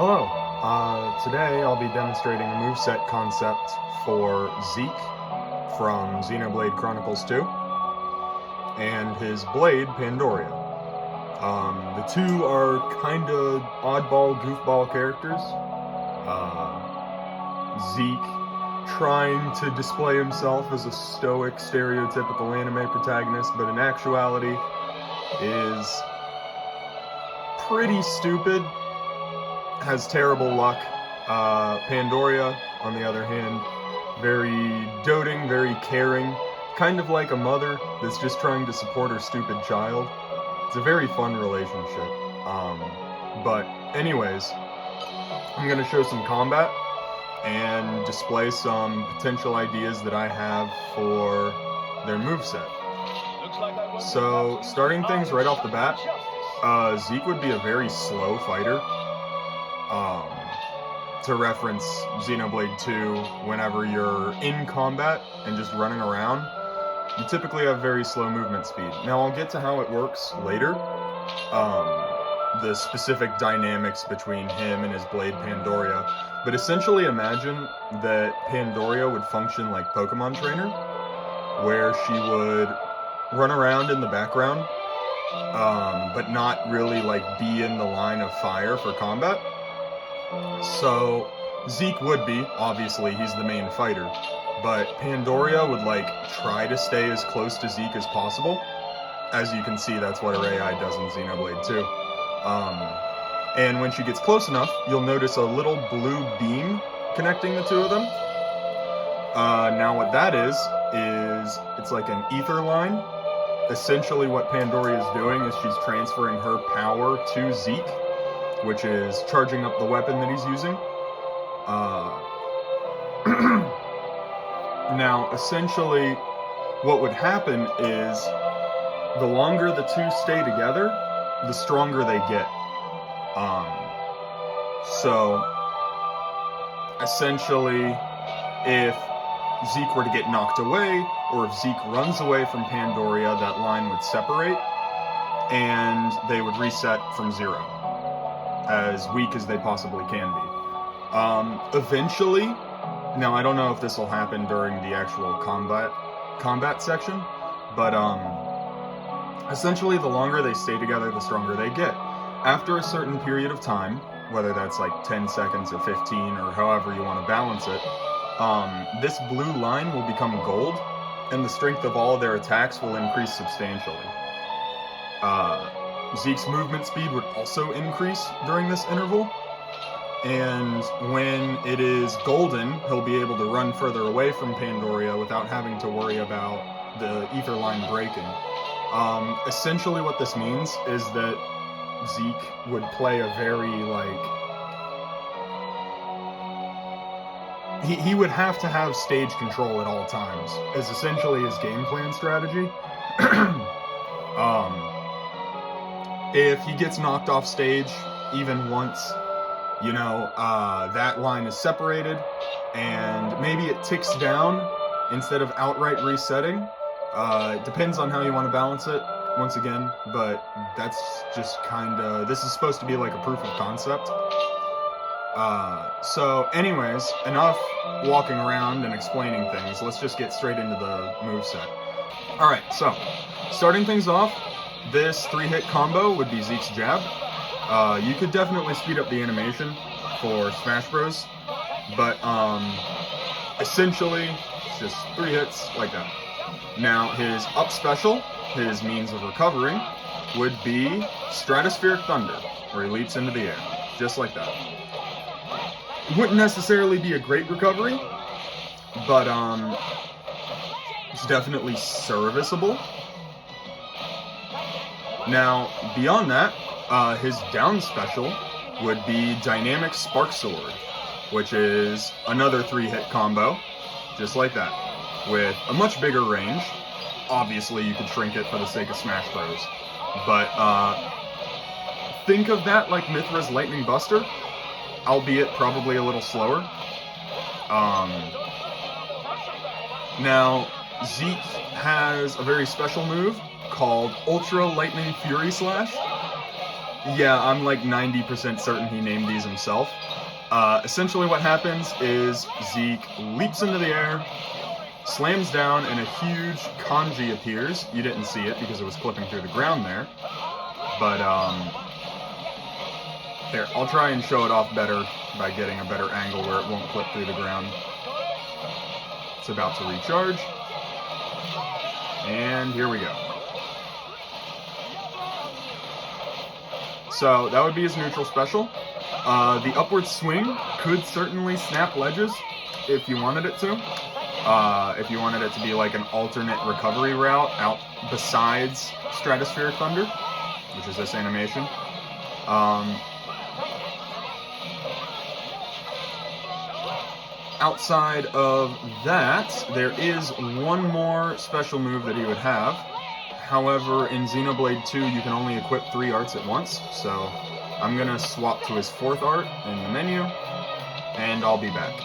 Hello. Today I'll be demonstrating a moveset concept for Zeke from Xenoblade Chronicles 2 and his blade, Pandoria. The two are kinda oddball, goofball characters. Zeke trying to display himself as a stoic, stereotypical anime protagonist, but in actuality is pretty stupid, has terrible luck. Pandoria, on the other hand, very doting, very caring, kind of like a mother that's just trying to support her stupid child. It's a very fun relationship. But anyways, I'm going to show some combat and display some potential ideas that I have for their moveset. So, starting things right off the bat, Zeke would be a very slow fighter. To reference Xenoblade 2, whenever you're in combat and just running around, you typically have very slow movement speed. Now, I'll get to how it works later, the specific dynamics between him and his blade Pandoria, but essentially imagine that Pandoria would function like Pokemon Trainer, where she would run around in the background, but not really like be in the line of fire for combat. So Zeke would be, obviously he's the main fighter, but Pandoria would like try to stay as close to Zeke as possible. As you can see, that's what her AI does in Xenoblade 2. And when she gets close enough, you'll notice a little blue beam connecting the two of them. Now what that is it's like an ether line. Essentially what Pandoria is doing is she's transferring her power to Zeke, which is charging up the weapon that he's using. Now, essentially, what would happen is the longer the two stay together, the stronger they get. So, essentially, if Zeke were to get knocked away, or if Zeke runs away from Pandoria, that line would separate, and they would reset from zero, as weak as they possibly can be. Eventually, now I don't know if this will happen during the actual combat section, but essentially the longer they stay together, the stronger they get. After a certain period of time, whether that's like 10 seconds or 15 or however you want to balance it, this blue line will become gold, and the strength of all of their attacks will increase substantially. Zeke's movement speed would also increase during this interval, and when it is golden, he'll be able to run further away from Pandoria without having to worry about the ether line breaking. Essentially what this means is that Zeke would play a very, he would have to have stage control at all times, as essentially his game plan strategy. If he gets knocked off stage even once, that line is separated, and maybe it ticks down instead of outright resetting. It depends on how you want to balance it, once again, but that's just this is supposed to be like a proof of concept. So anyways, enough walking around and explaining things. Let's just get straight into the moveset. Alright, so, starting things off, this 3-hit combo would be Zeke's jab. You could definitely speed up the animation for Smash Bros, but essentially, it's just 3 hits like that. Now, his up special, his means of recovering, would be Stratospheric Thunder, where he leaps into the air, just like that. It wouldn't necessarily be a great recovery, but it's definitely serviceable. Now, beyond that, his down special would be Dynamic Spark Sword, which is another 3-hit combo, just like that, with a much bigger range. Obviously, you could shrink it for the sake of Smash Bros. But think of that like Mithra's Lightning Buster, albeit probably a little slower. Now, Zeke has a very special move called Ultra Lightning Fury Slash. Yeah, I'm like 90% certain he named these himself. Essentially what happens is Zeke leaps into the air, slams down, and a huge kanji appears. You didn't see it because it was clipping through the ground there. But, here, I'll try and show it off better by getting a better angle where it won't clip through the ground. It's about to recharge. And here we go. So that would be his neutral special. The upward swing could certainly snap ledges if you wanted it to. If you wanted it to be like an alternate recovery route out besides Stratospheric Thunder, which is this animation. Outside of that, there is one more special move that he would have. However, in Xenoblade 2, you can only equip 3 arts at once, so I'm going to swap to his 4th art in the menu, and I'll be back.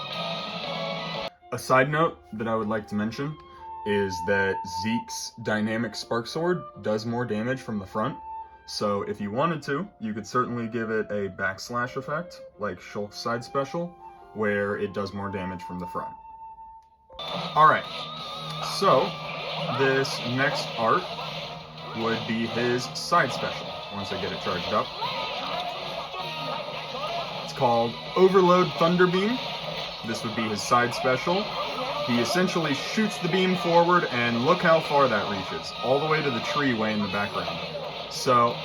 A side note that I would like to mention is that Zeke's Dynamic Spark Sword does more damage from the front, so if you wanted to, you could certainly give it a backslash effect, like Shulk's side special, where it does more damage from the front. Alright, so this next art would be his side special, once I get it charged up. It's called Overload Thunder Beam. This would be his side special. He essentially shoots the beam forward, and look how far that reaches, all the way to the tree way in the background. So,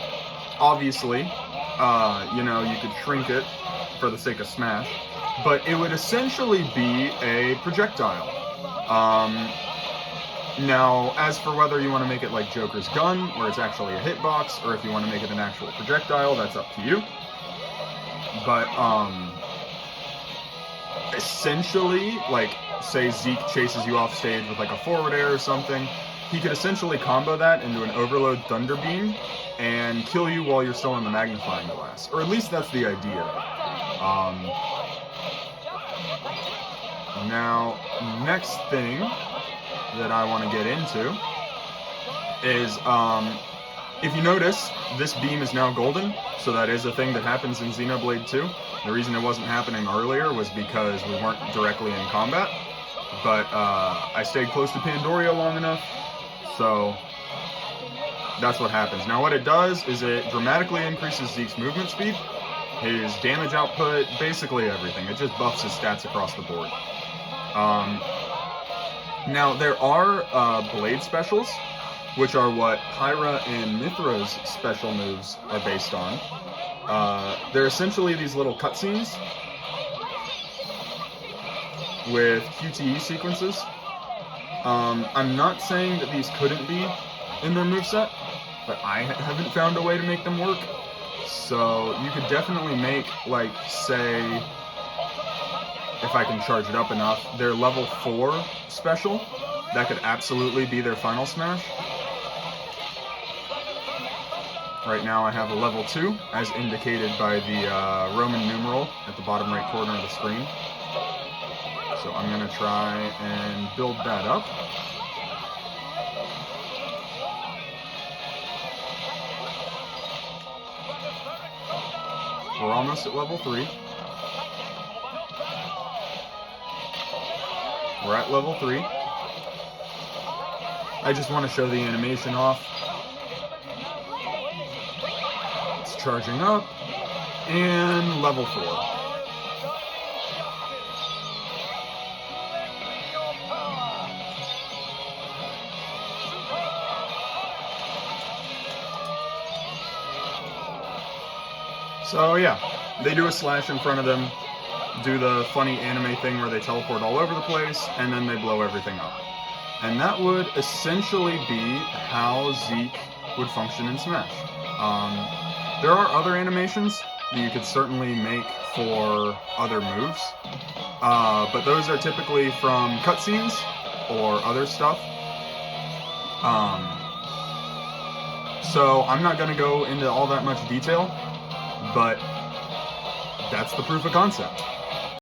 obviously, you could shrink it for the sake of Smash, but it would essentially be a projectile. Now, as for whether you want to make it like Joker's gun, where it's actually a hitbox, or if you want to make it an actual projectile, that's up to you. But, essentially, like, say Zeke chases you off stage with like a forward air or something, he could essentially combo that into an Overload Thunder Beam and kill you while you're still in the magnifying glass. Or at least that's the idea. Now, next thing that I want to get into is, if you notice, this beam is now golden, so that is a thing that happens in Xenoblade 2. The reason it wasn't happening earlier was because we weren't directly in combat, but I stayed close to Pandoria long enough, so that's what happens. Now what it does is it dramatically increases Zeke's movement speed, his damage output, basically everything. It just buffs his stats across the board. Now, there are blade specials, which are what Pyra and Mithra's special moves are based on. They're essentially these little cutscenes with QTE sequences. I'm not saying that these couldn't be in their moveset, but I haven't found a way to make them work. So you could definitely make, like, say, if I can charge it up enough, their level 4 special. That could absolutely be their final smash. Right now I have a level 2, as indicated by the Roman numeral at the bottom right corner of the screen. So I'm going to try and build that up. We're almost at level 3. We're at level 3. I just want to show the animation off. It's charging up. And level 4. So yeah, they do a slash in front of them, do the funny anime thing where they teleport all over the place, and then they blow everything up. And that would essentially be how Zeke would function in Smash. There are other animations that you could certainly make for other moves, but those are typically from cutscenes or other stuff. So I'm not going to go into all that much detail, but that's the proof of concept.